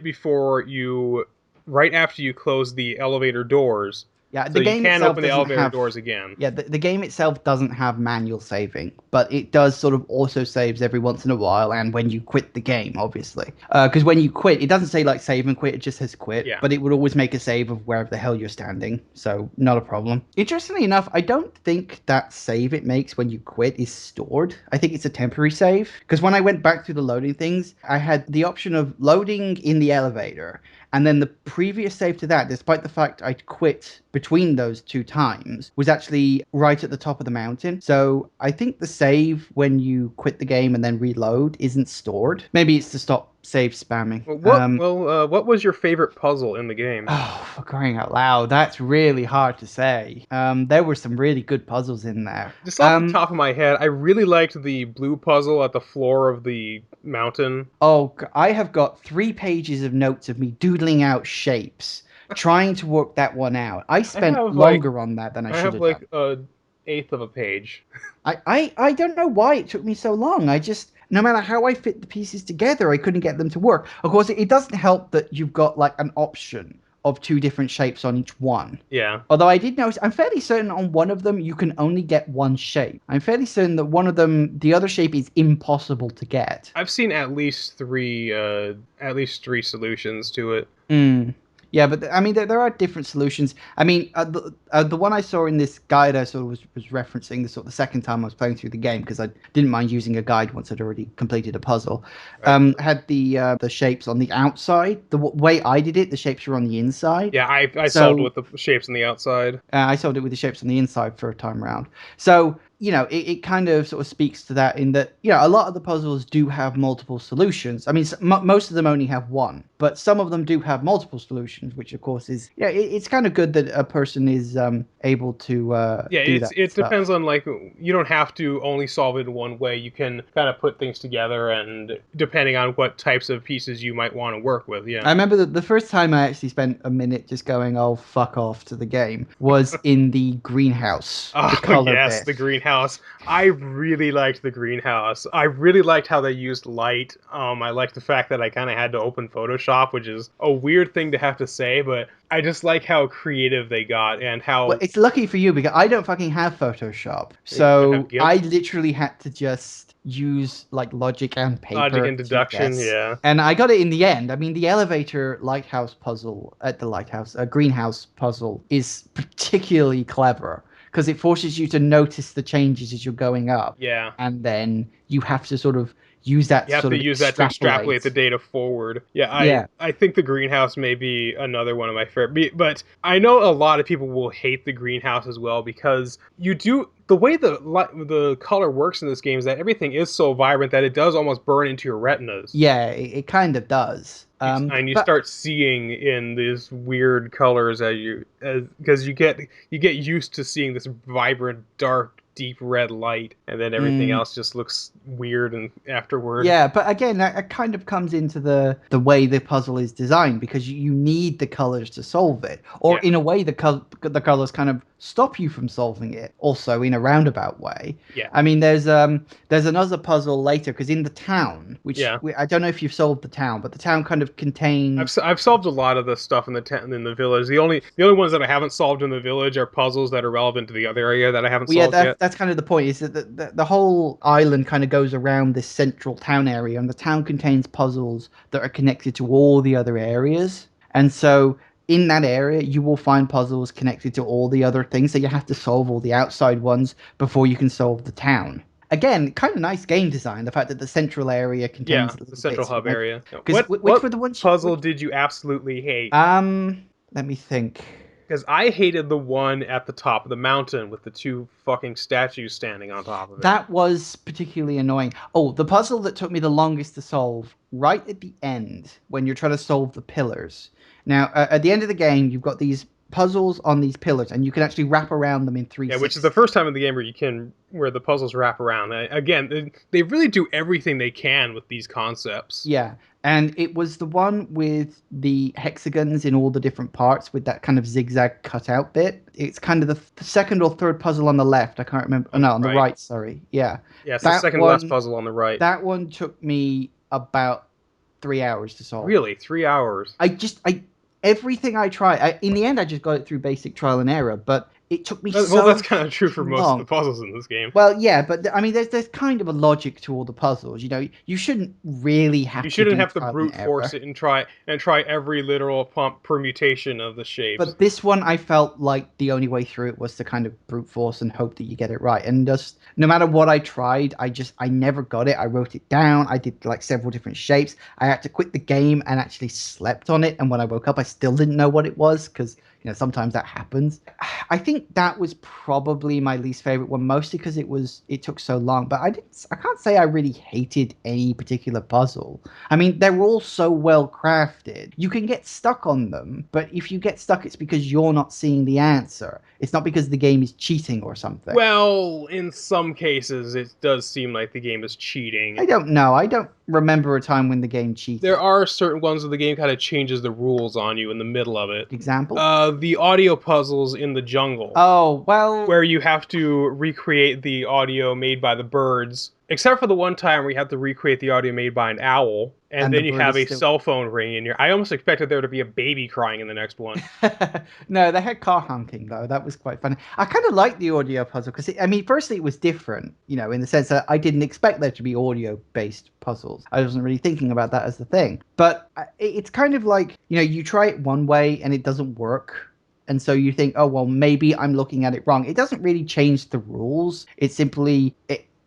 after you close the elevator doors. Yeah, So the you game can itself open the doesn't elevator have. doors again. Yeah, the game itself doesn't have manual saving, but it does sort of auto saves every once in a while, and when you quit the game, obviously. Because when you quit, it doesn't say like save and quit, it just says quit, Yeah. but it would always make a save of wherever the hell you're standing, so not a problem. Interestingly enough, I don't think that save it makes when you quit is stored. I think it's a temporary save, because when I went back through the loading things, I had the option of loading in the elevator, and then the previous save to that, despite the fact I'd quit between those 2 times, was actually right at the top of the mountain. So I think the save when you quit the game and then reload isn't stored. Maybe it's to stop save spamming. What was your favorite puzzle in the game? Oh, for crying out loud, that's really hard to say. There were some really good puzzles in there. Just off the top of my head, I really liked the blue puzzle at the floor of the mountain. Oh, I have got 3 pages of notes of me doodling out shapes, trying to work that one out. I spent longer on that than I should have like done. a eighth of a page. I don't know why it took me so long. I just, no matter how I fit the pieces together, I couldn't get them to work. Of course, it doesn't help that you've got like an option of 2 different shapes on each one. Yeah. Although I did notice, I'm fairly certain on one of them you can only get one shape. I'm fairly certain that one of them, the other shape is impossible to get. I've seen at least three solutions to it. Mm. Yeah, but I mean, there are different solutions. I mean, the one I saw in this guide, I sort of was referencing the sort of the second time I was playing through the game because I didn't mind using a guide once I'd already completed a puzzle. Right. Had the shapes on the outside. The way I did it, the shapes were on the inside. Yeah, I solved So with the shapes on the outside. I solved it with the shapes on the inside for a time round. So, it kind of sort of speaks to that in that, a lot of the puzzles do have multiple solutions. I mean, most of them only have one, but some of them do have multiple solutions, which of course is, it's kind of good that a person is able to Yeah, do that it stuff. depends on like you don't have to only solve it in one way. You can kind of put things together, and depending on what types of pieces you might want to work with. I Yeah. remember that the first time I actually spent a minute just going, "Oh, fuck off" to the game was in the greenhouse, the Oh color yes, bit. the greenhouse. I really liked the greenhouse. I really liked how they used light. I liked the fact that I kind of had to open Photoshop, which is a weird thing to have to say, but I just like how creative they got and Well, how it's lucky for you because I don't fucking have Photoshop. you have So I GIMP, literally had to just use like logic and logic paper and to deduction. guess. Yeah. And I got it in the end. I mean, the elevator lighthouse puzzle at the lighthouse, greenhouse puzzle is particularly clever because it forces you to notice the changes as you're going up. Yeah. And then you have to sort of use that to You have sort to of use that to extrapolate the extrapolate. data forward. Yeah, Yeah. I think the greenhouse may be another one of my favorite. But I know a lot of people will hate the greenhouse as well because you do the way the color works in this game is that everything is so vibrant that it does almost burn into your retinas. Yeah, it kind of does. And you But start seeing in these weird colors as because you get used to seeing this vibrant, dark, deep red light, and then everything mm, else just looks weird and afterward. Yeah, but again, that kind of comes into the way the puzzle is designed because you need the colors to solve it, or Yeah. in a way, the colors kind of stop you from solving it. Also, in a roundabout way. Yeah. I mean, there's another puzzle later because in the town, which Yeah. I don't know if you've solved the town, but the town kind of contains. I've solved a lot of the stuff in in the village. The only ones that I haven't solved in the village are puzzles that are relevant to the other area that I haven't Well, yeah, solved yet. that's kind of the point. Is that the whole island kind of goes around this central town area, and the town contains puzzles that are connected to all the other areas. And so, in that area, you will find puzzles connected to all the other things. So you have to solve all the outside ones before you can solve the town. Again, kind of nice game design. The fact that the central area Yeah, contains the little central bits hub from it. area. Because which What were the ones? puzzle did you absolutely hate? Let me think. Because I hated the one at the top of the mountain with the two fucking statues standing on top of it. That was particularly annoying. Oh, the puzzle that took me the longest to solve, right at the end, when you're trying to solve the pillars. Now, at the end of the game, you've got these puzzles on these pillars, and you can actually wrap around them in Yeah, which is the 360. first time in the game where the puzzles wrap around. Again, they really do everything they can with these concepts. Yeah, and it was the one with the hexagons in all the different parts with that kind of zigzag cutout bit. It's kind of the second or third puzzle on the left. I can't remember. Oh, On the no, on the right. right. Sorry. Yeah, Yeah, it's the that second last one. puzzle on the right. That one took me about 3 hours to solve. Really, 3 hours. I everything I try. In the end, I just got it through basic trial and error, but it took me Well, so that's kind of true for fucking most of the long. puzzles in this game. Well, yeah, but I mean, there's kind of a logic to all the puzzles. You shouldn't really You have to shouldn't do have to trial and brute force error. it and try every literal permutation of the shapes. But this one, I felt like the only way through it was to kind of brute force and hope that you get it right. And just no matter what I tried, I never got it. I wrote it down. I did like several different shapes. I had to quit the game and actually slept on it. And when I woke up, I still didn't know what it was because sometimes that happens. I think that was probably my least favorite one, mostly because it took so long. But I can't say I really hated any particular puzzle. I mean, they're all so well crafted. You can get stuck on them, but if you get stuck, it's because you're not seeing the answer. It's not because the game is cheating or something. Well, in some cases, it does seem like the game is cheating. I don't know. I don't remember a time when the game cheated. There are certain ones where the game kind of changes the rules on you in the middle of it. Example? The audio puzzles in the jungle, Oh, well. where you have to recreate the audio made by the birds Except for the one time where you have to recreate the audio made by an owl, and And the then you bird have is a still. cell phone ring in your. I almost expected there to be a baby crying in the next one. No, they had car honking though. That was quite funny. I kind of liked the audio puzzle because I mean, firstly, it was different, in the sense that I didn't expect there to be audio-based puzzles. I wasn't really thinking about that as the thing. But it's kind of like, you try it one way and it doesn't work. And so you think, oh well, maybe I'm looking at it wrong. It doesn't really change the rules. It simply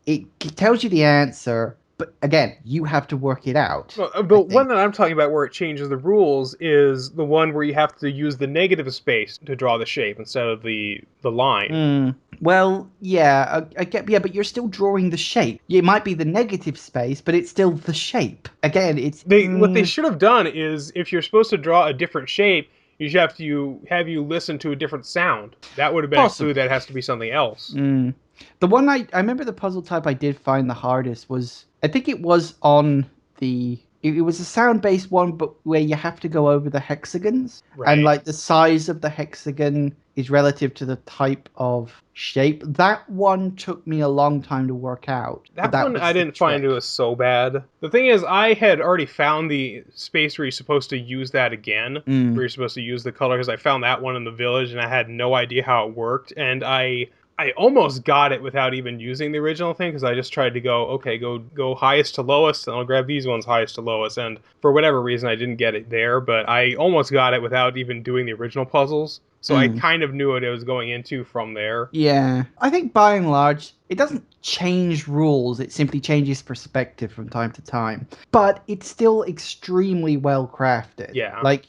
it tells you the answer, but again, you have to work it out. Well, I the one think. that I'm talking about where it changes the rules is the one where you have to use the negative space to draw the shape instead of the line. Well, yeah, I get, yeah, but you're still drawing the shape. It might be the negative space, but it's still the shape. Again, it's What they should have done is if you're supposed to draw a different shape, you should have you listen to a different sound. That would have been a clue possibly. that it has to be something else. The one I remember the puzzle type I did find the hardest was I think it was on it was a sound-based one, but where you have to go over the hexagons, and Right. like the size of the hexagon is relative to the type of shape. That one took me a long time to work out, but That that one I was the didn't find it trick. was so bad. The thing is, I had already found the space where you're supposed to use that again, where Mm. you're supposed to use the color, because I found that one in the village and I had no idea how it worked, and I almost got it without even using the original thing because I just tried to go, okay, go highest to lowest, and I'll grab these ones highest to lowest, and for whatever reason I didn't get it there, but I almost got it without even doing the original puzzles, so I Mm. kind of knew what I was going into from there. Yeah, I think by and large, it doesn't change rules, it simply changes perspective from time to time. But it's still extremely well crafted. Yeah. Like,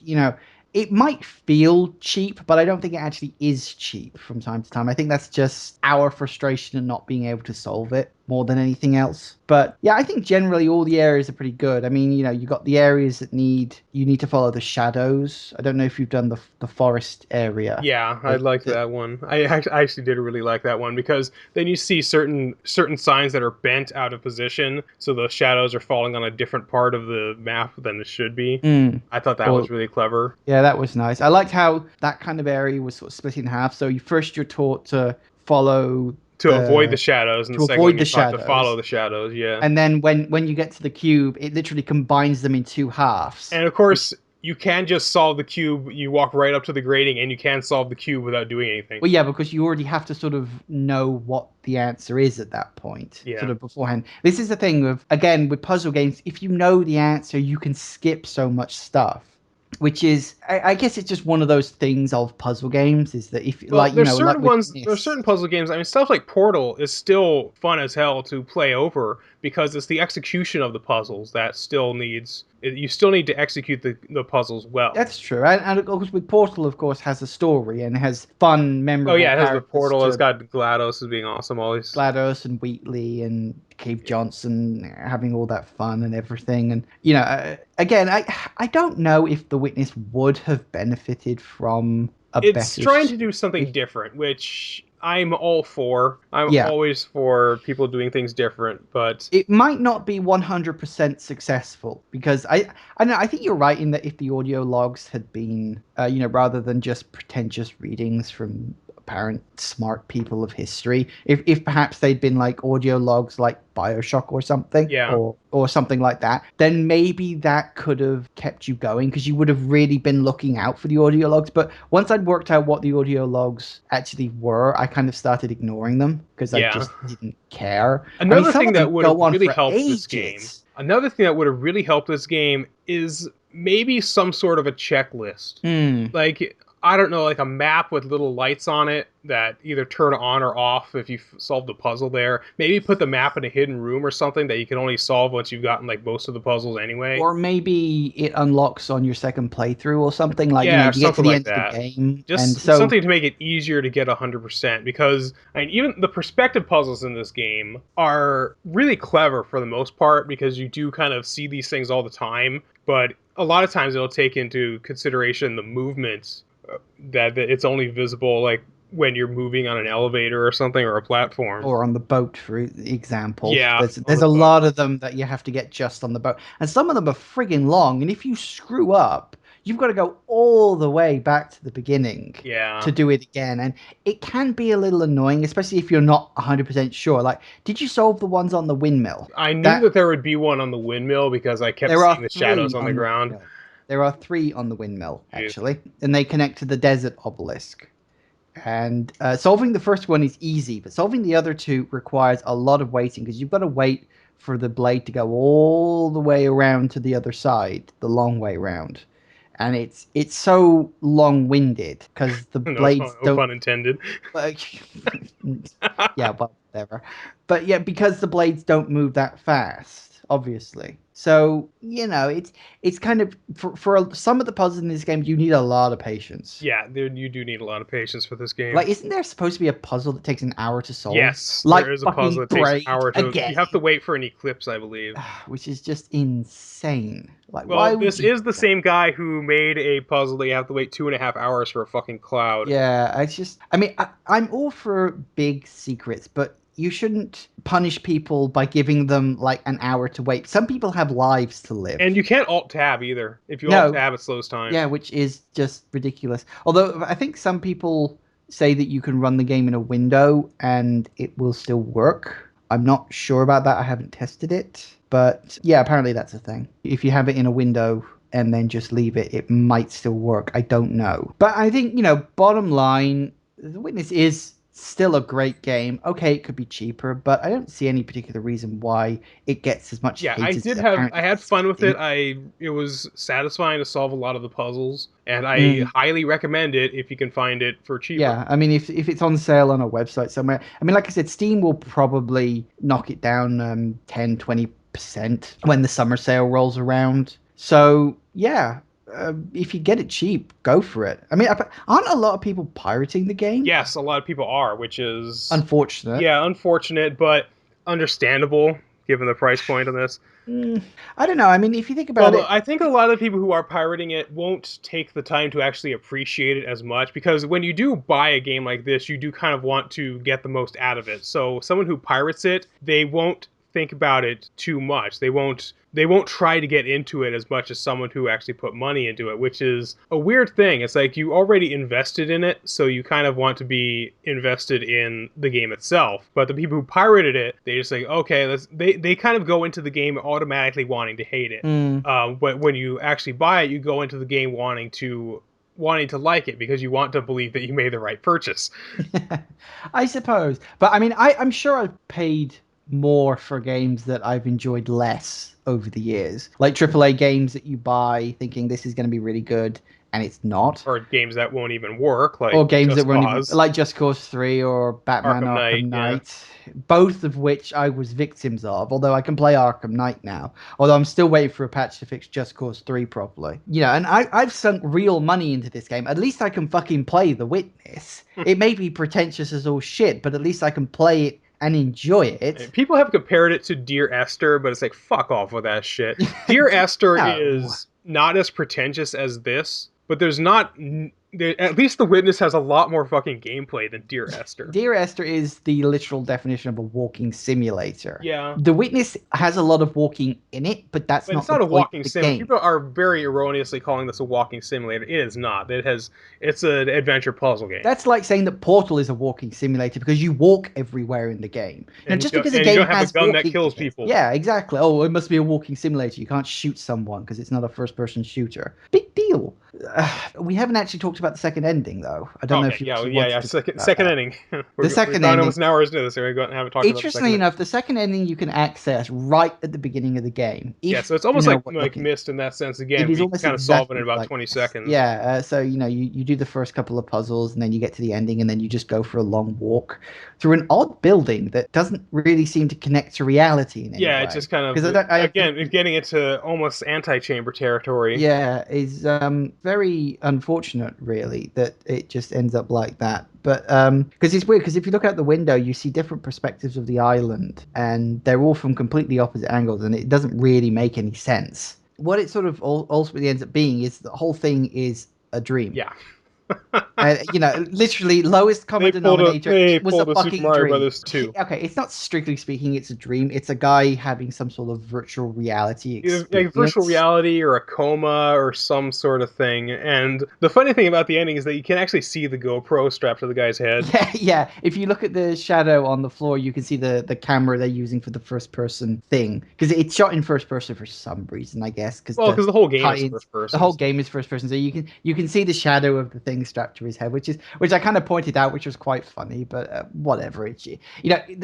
it might feel cheap, but I don't think it actually is cheap from time to time. I think that's just our frustration in not being able to solve it more than anything else. But yeah, I think generally all the areas are pretty good. I mean, you got the areas that you need to follow the shadows. I don't know if you've done the forest area. Yeah, I The, liked the, that one. I actually did really like that one because then you see certain signs that are bent out of position, so the shadows are falling on a different part of the map than it should be. mm, I thought that or was really clever. Yeah, that was nice. I liked how that kind of area was sort of split in half. So you're taught to follow To avoid the the shadows, and the to second one avoid you're the taught to follow shadows, the shadows. Yeah, and then when you get to the cube, it literally combines them in two halves. and of course you can just solve the cube. You walk right up to the grating, and you can solve the cube without doing anything. Well, yeah, because you already have to sort of know what the answer is at that point, sort Yeah. of beforehand. This is the thing of, again, with puzzle games, if you know the answer, you can skip so much stuff. Which is, I guess it's just one of those things of puzzle games, is that if, Well, like, like with there's this. certain puzzle games. I mean, stuff like Portal is still fun as hell to play over because it's the execution of the puzzles that still needs. You still need to execute the puzzles well. That's true, and of course, with Portal, of course, has a story and has fun, Oh memorable yeah, it has the characters Portal. It's to got GLaDOS as being awesome always. GLaDOS and Wheatley and Cave Johnson having all that fun and everything. And again, I don't know if The Witness would have benefited from a It's better trying to do story. something different, which I'm all for. I'm Yeah, always for people doing things different, but it might not be 100% successful because I know I think you're right in that if the audio logs had been rather than just pretentious readings from apparent smart people of history, if perhaps they'd been like audio logs like BioShock or something, yeah, or something like that, then maybe that could have kept you going because you would have really been looking out for the audio logs. But once I'd worked out what the audio logs actually were, I kind of started ignoring them because I yeah. just didn't care. I mean, Another some thing of that them would have go on really for helped this game, ages. another thing that would have really helped this game is maybe some sort of a checklist. Hmm. Like, I don't know, like a map with little lights on it that either turn on or off if you solve the puzzle there. Maybe put the map in a hidden room or something that you can only solve once you've gotten like most of the puzzles anyway. Or maybe it unlocks on your second playthrough or something. Like, Yeah, you get to something the like end of the that. game. And Just so, something to make it easier to get 100% because I mean, even the perspective puzzles in this game are really clever for the most part because you do kind of see these things all the time, but a lot of times it'll take into consideration the movements that it's only visible like when you're moving on an elevator or something or a platform. or on the boat, for example. Yeah, on There's the a boat. lot of them that you have to get just on the boat. And some of them are friggin' long. And if you screw up, you've got to go all the way back to the beginning Yeah. to do it again. And it can be a little annoying, especially if you're not 100% sure. Like, did you solve the ones on the windmill? I knew That that there would be one on the windmill because I kept there seeing are the shadows three on the on the ground. windmill. There are three on the windmill, Jeez. actually, and they connect to the desert obelisk. And solving the first one is easy, but solving the other two requires a lot of waiting because you've got to wait for the blade to go all the way around to the other side, the long way around. And it's so long-winded because the No, blades no don't pun intended. like yeah, well, whatever. But yeah, because the blades don't move that fast, obviously. So, it's kind of some of the puzzles in this game, you need a lot of patience. Yeah, you do need a lot of patience for this game. Like, isn't there supposed to be a puzzle that takes an hour to solve? Yes, Like there is a puzzle fucking that takes an Braid hour to. You again, have to wait for an eclipse, I believe. which is just insane. Like, why Well, would this you do is the that? same guy who made a puzzle that you have to wait 2.5 hours for a fucking cloud. Yeah, I mean, I'm all for big secrets, but you shouldn't punish people by giving them like an hour to wait. Some people have lives to live. And you can't alt tab either. If you alt No, tab, it slows time. yeah, which is just ridiculous. Although I think some people say that you can run the game in a window and it will still work. I'm not sure about that. I haven't tested it. But yeah, apparently that's a thing. If you have it in a window and then just leave it, it might still work. I don't know. But I think, bottom line, The Witness is still a great game. Okay, it could be cheaper, but I don't see any particular reason why it gets as much Yeah, hate as it apparently I had is fun with it. getting. It was satisfying to solve a lot of the puzzles, and I Mm. highly recommend it if you can find it for cheaper. Yeah, I mean, if it's on sale on a website somewhere, I mean, like I said, Steam will probably knock it down 10, 20% when the summer sale rolls around. So, yeah, if you get it cheap, go for it. I mean, aren't a lot of people pirating the game? Yes, a lot of people are, which is, Unfortunate. yeah, unfortunate, but understandable given the price point on this. Mm, I don't know. I mean, if you think about Well, it, I think a lot of people who are pirating it won't take the time to actually appreciate it as much because when you do buy a game like this, you do kind of want to get the most out of it. So someone who pirates it, they won't think about it too much. They won't try to get into it as much as someone who actually put money into it, which is a weird thing. It's like you already invested in it, so you kind of want to be invested in the game itself. But the people who pirated it, they just like, okay, they kind of go into the game automatically wanting to hate it. mm, But when you actually buy it, you go into the game wanting to like it because you want to believe that you made the right purchase. I suppose. But I mean, I'm sure I've paid more for games that I've enjoyed less over the years. Like AAA games that you buy thinking this is going to be really good and it's not. Or games that won't even work, Or like games that Just weren't even Cause, like Just Cause 3 or Batman Arkham Arkham Knight. Yeah. Knight, both of which I was victims of, although I can play Arkham Knight now. Although I'm still waiting for a patch to fix Just Cause 3 properly. And I've sunk real money into this game. At least I can fucking play The Witness. It may be pretentious as all shit, but at least I can play it and enjoy it. People have compared it to Dear Esther, but it's like fuck off with that shit. Dear Esther No. is not as pretentious as this, but there's not. At least The Witness has a lot more fucking gameplay than Dear Esther. Dear Esther is the literal definition of a walking simulator. Yeah, The Witness has a lot of walking in it, but that's but it's not the not a point walking of the sim. game. People are very erroneously calling this a walking simulator. It is not. It's an adventure puzzle game, That's like saying that Portal is a walking simulator because you walk everywhere in the game. and Just because a you game don't have a has gun that walking kills in it, people. yeah, exactly. Oh, it must be a walking simulator. You can't shoot someone because it's not a first-person shooter. Big deal. We haven't actually talked about the second ending, though. I don't know Okay, if you yeah, actually yeah, wanted yeah. to talk Second, about second that. inning. The We've second gone ending. almost an hour into this, so we haven't talked about the second Interestingly inning. enough, the second ending you can access right at the beginning of the game Yeah, if so it's you almost know like what like looking. Myst in that sense It again, where is you can almost kind of solve it in exactly about like 20 this. seconds. Yeah, so you do the first couple of puzzles and then you get to the ending and then you just go for a long walk through an odd building that doesn't really seem to connect to reality in any Yeah, it's way. just kind Because of again getting into almost anti-chamber territory. yeah, is very unfortunate really that it just ends up like that. But because it's weird because if you look out the window, you see different perspectives of the island, and they're all from completely opposite angles, and it doesn't really make any sense. What it sort of ultimately ends up being is the whole thing is a dream. Yeah. Literally lowest common denominator. They It was a pulled a Super fucking Mario dream. Brothers 2. Okay, it's not strictly speaking, it's a dream. It's a guy having some sort of virtual reality Either a virtual experience. reality or a coma or some sort of thing. And the funny thing about the ending is that you can actually see the GoPro strapped to the guy's head. Yeah, yeah. If you look at the shadow on the floor, you can see the camera they're using for the first person thing because it's shot in first person for some reason, I guess, because Well, the because the whole game is tie-ins, first the person. whole game is first person, so you can see the shadow of the thing strapped to his head, which I kind of pointed out, which was quite funny, but whatever.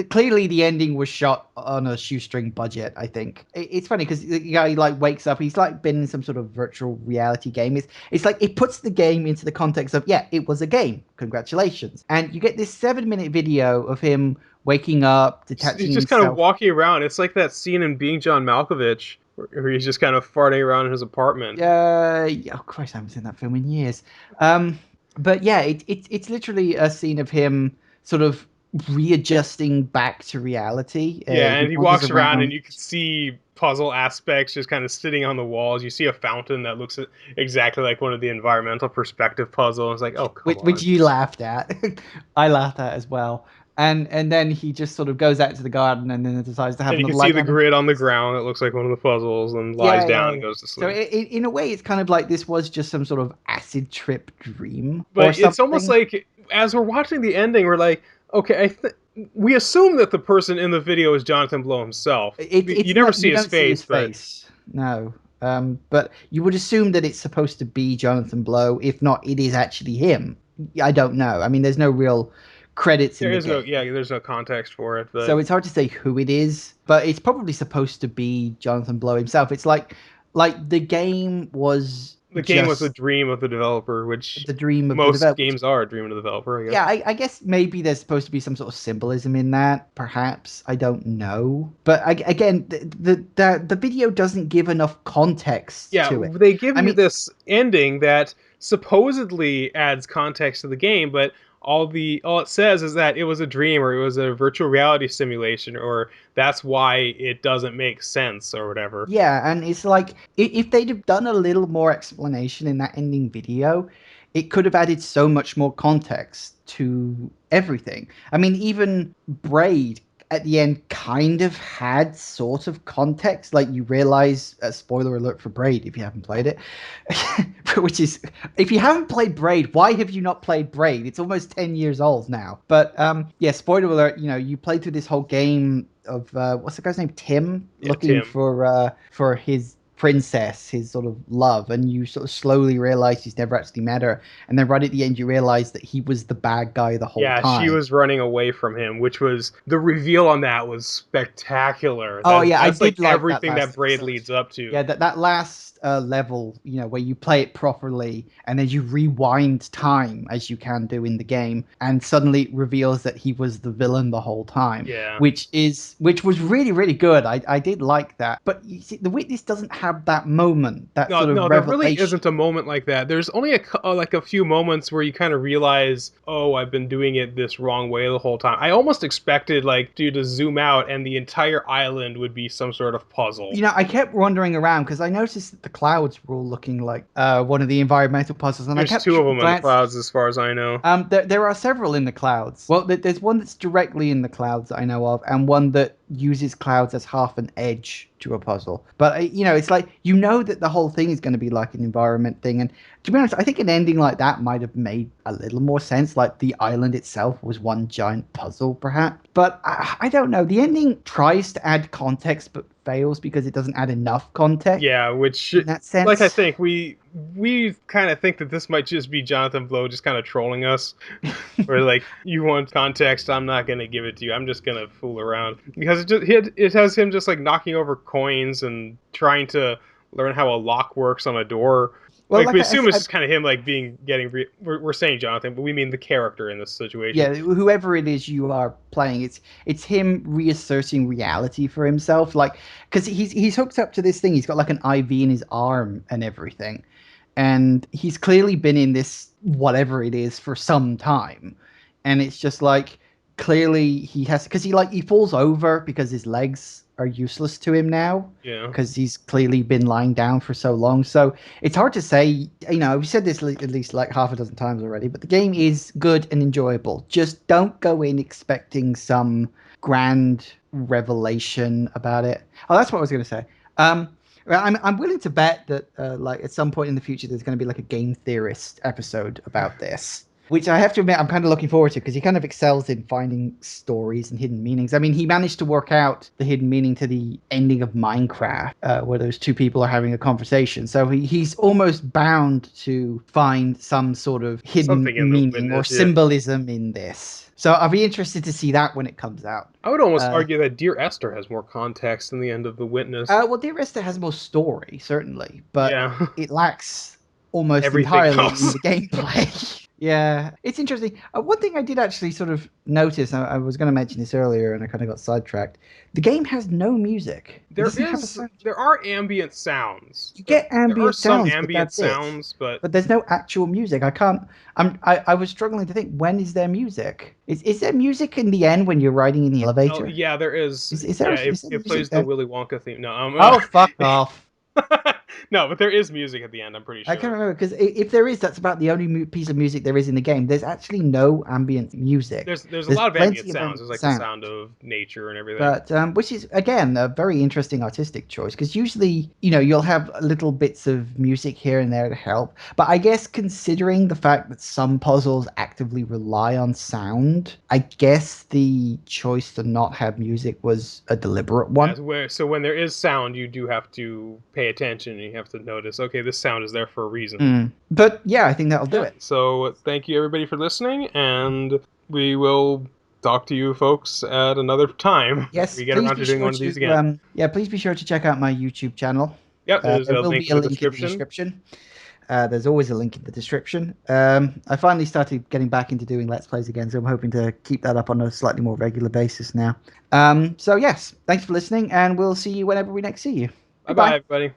Clearly the ending was shot on a shoestring budget. I think it's funny because the guy like wakes up, he's like been in some sort of virtual reality game. It's like it puts the game into the context of, yeah, it was a game. Congratulations. And you get this 7-minute video of him waking up, detaching He's just kind of himself. walking around. It's like that scene in Being John Malkovich where he's just kind of farting around in his apartment. Oh Christ, I haven't seen that film in years. But yeah, it's literally a scene of him sort of readjusting back to reality. Yeah, He and he wanders walks around and around. you can see puzzle aspects just kind of sitting on the walls. You see a fountain that looks exactly like one of the environmental perspective puzzles. It's like, oh, come Which on. you laughed at. I laughed at as well. And then he just sort of goes out to the garden and then decides to have And you can another see lie the down. grid on the ground that looks like one of the puzzles and lies Yeah, down yeah, and yeah. goes to So sleep. in a way, it's kind of like this was just some sort of acid trip dream or But it's almost something. like as we're watching the ending, we're like, okay, we assume that the person in the video is Jonathan Blow himself. You It's never not. see You his don't see face, his but face. No. But you would assume that it's supposed to be Jonathan Blow. If not, it is actually him. I don't know. I mean, there's no real credits in there the is no, game, yeah, there's no context for it. so But it's hard to say who it is. But it's probably supposed to be Jonathan Blow himself. It's like the game was the game was a just dream of the developer, which the dream of the most developer. games are a dream of the developer, I guess. Yeah, I guess maybe there's supposed to be some sort of symbolism in that. Perhaps I don't know, but again, the video doesn't give enough context Yeah, to it. they give I you mean, this ending that supposedly adds context to the game, but all it says is that it was a dream or it was a virtual reality simulation or that's why it doesn't make sense or whatever. yeah, and it's like if they'd have done a little more explanation in that ending video, it could have added so much more context to everything. I mean, even Braid at the end kind of had sort of context. Like you realize, spoiler alert for Braid if you haven't played it, which is if you haven't played Braid, why have you not played Braid? It's almost 10 years old now. But yeah, spoiler alert. You played through this whole game of what's the guy's name? Tim, Yeah, looking Tim. for his princess, his sort of love, and you sort of slowly realize he's never actually met her, and then right at the end you realize that he was the bad guy the whole Yeah, she time. was running away from him, which was the reveal on that was spectacular. Oh yeah, I That's like did like that everything that last Braid episode. leads up to. Yeah, that last level, where you play it properly and then you rewind time as you can do in the game, and suddenly it reveals that he was the villain the whole time, Yeah. which was really really good. I did like that, but you see, The Witness doesn't have that moment, that No, sort of no, there really revelation. isn't a moment like that. There's only like a few moments where you kind of realize, oh, I've been doing it this wrong way the whole time. I almost expected like you to zoom out and the entire island would be some sort of puzzle. I kept wandering around because I noticed that the clouds were all looking like one of the environmental puzzles, and I There's kept two of them in the glancing. clouds, as far as I know. There are several in the clouds. Well, there's one that's directly in the clouds that I know of, and one that uses clouds as half an edge to a puzzle. But it's like that the whole thing is going to be like an environment thing, and to be honest, I think an ending like that might have made a little more sense. Like the island itself was one giant puzzle, perhaps. But I don't know. The ending tries to add context, but fails because it doesn't add enough context Yeah, which, in that like, I sense. think we kind of think that this might just be Jonathan Blow just kind of trolling us. Where like, you want context, I'm not gonna give it to you. I'm just gonna fool around because it has him just like knocking over coins and trying to learn how a lock works on a door. Well, Like we like assume it's just kind of him like we're saying Jonathan, but we mean the character in this situation. yeah, whoever it is you are playing, it's him reasserting reality for himself, like because he's hooked up to this thing. He's got like an IV in his arm and everything, and he's clearly been in this whatever it is for some time, and it's just like clearly he has because he falls over because his legs are useless to him now Yeah. because he's clearly been lying down for so long. So it's hard to say. We've said this at least like half a dozen times already, but the game is good and enjoyable. Just don't go in expecting some grand revelation about it. Oh, that's what I was going to say. Well, I'm willing to bet that like at some point in the future there's going to be like a game theorist episode about this, which I have to admit I'm kind of looking forward to because he kind of excels in finding stories and hidden meanings. I mean, he managed to work out the hidden meaning to the ending of Minecraft, where those two people are having a conversation. So he's almost bound to find some sort of hidden Something in the meaning or witness, yeah. symbolism in this. So I'll be interested to see that when it comes out. I would almost Uh, argue that Dear Esther has more context than the end of The Witness. well, Dear Esther has more story, certainly, but Yeah. it lacks almost Everything entirely in else. the gameplay. Yeah, it's interesting. One thing I did actually sort of notice, I was going to mention this earlier and I kind of got sidetracked. The game has no music. It doesn't have a sound. There are ambient sounds. You get There are ambient some sounds, but ambient that's it. sounds, but But there's no actual music. I can't. I was struggling to think, when is there music? Is there music in the end when you're riding in the oh elevator? yeah, there is. There Yeah, is there it music plays the there? Willy Wonka theme. No, Oh, fuck off. no, but there is music at the end. I'm pretty I can't sure. remember because if there is, that's about the only piece of music there is in the game. There's actually no ambient music. There's a There's lot of ambient plenty of sounds. ambient There's like the sound, sound of nature and everything. but which is again a very interesting artistic choice because usually you'll have little bits of music here and there to help. But I guess considering the fact that some puzzles actively rely on sound, I guess the choice to not have music was a deliberate one. So when there is sound, you do have to pay attention. And you have to notice. Okay, this sound is there for a reason. But yeah, I think that'll do Yeah. it. So thank you everybody for listening, and we will talk to you folks at another time. If Yes, we get please around be to doing sure one of these again. to please be sure to check out my YouTube channel. Yep, there's There a will link be in a the link in the description. description. There's always a link in the description. I finally started getting back into doing Let's Plays again, so I'm hoping to keep that up on a slightly more regular basis now. So yes, thanks for listening, and we'll see you whenever we next see you. Bye bye, Goodbye. everybody.